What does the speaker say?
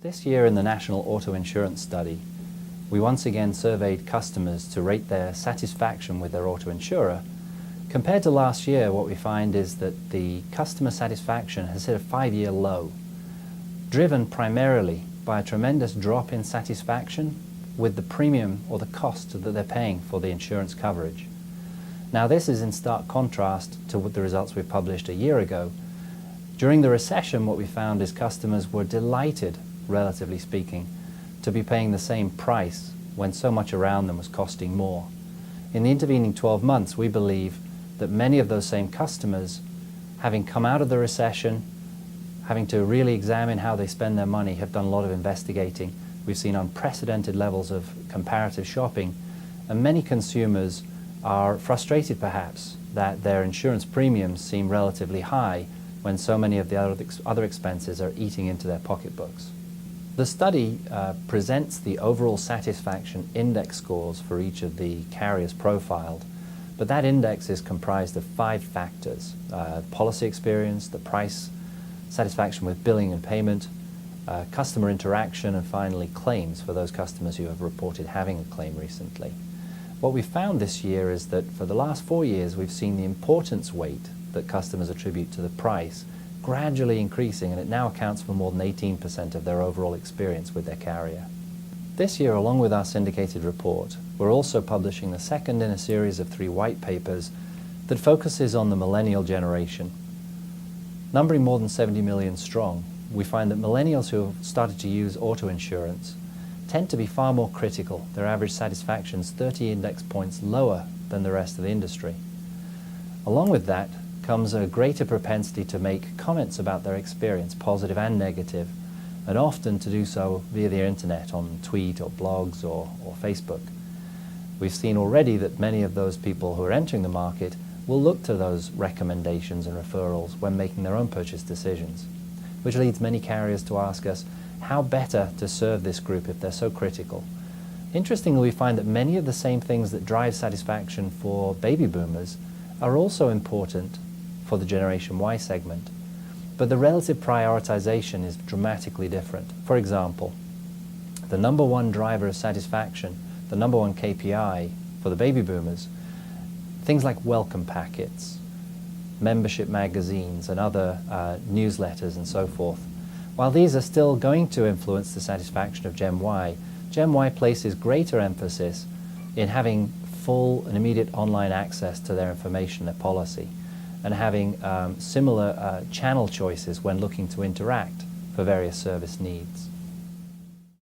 This year in the National Auto Insurance Study, we once again surveyed customers to rate their satisfaction with their auto insurer. Compared to last year, what we find is that the customer satisfaction has hit a 5-year low, driven primarily by a tremendous drop in satisfaction with the premium or the cost that they're paying for the insurance coverage. Now, this is in stark contrast to the results we published a year ago. During the recession, what we found is customers were delighted, relatively speaking, to be paying the same price when so much around them was costing more. In the intervening 12 months, we believe that many of those same customers, having come out of the recession, having to really examine how they spend their money, have done a lot of investigating. We've seen unprecedented levels of comparative shopping, and many consumers are frustrated perhaps that their insurance premiums seem relatively high when so many of the other expenses are eating into their pocketbooks. The study presents the overall satisfaction index scores for each of the carriers profiled, but that index is comprised of 5 factors: policy experience, the price, satisfaction with billing and payment, customer interaction, and finally claims for those customers who have reported having a claim recently. What we found this year is that for the last 4 years we've seen the importance weight that customers attribute to the price gradually increasing, and it now accounts for more than 18% of their overall experience with their carrier. This year, along with our syndicated report, we're also publishing the second in a series of 3 white papers that focuses on the millennial generation. Numbering more than 70 million strong, we find that millennials who have started to use auto insurance tend to be far more critical. Their average satisfaction is 30 index points lower than the rest of the industry. Along with that comes a greater propensity to make comments about their experience, positive and negative, and often to do so via the internet on tweet or blogs or Facebook. We've seen already that many of those people who are entering the market will look to those recommendations and referrals when making their own purchase decisions, which leads many carriers to ask us how better to serve this group if they're so critical. Interestingly, we find that many of the same things that drive satisfaction for baby boomers are also important for the Generation Y segment, but the relative prioritization is dramatically different. For example, the number one driver of satisfaction, the number one KPI for the baby boomers, things like welcome packets, membership magazines and other newsletters and so forth. While these are still going to influence the satisfaction of Gen Y places greater emphasis in having full and immediate online access to their information, their policy, and having similar channel choices when looking to interact for various service needs.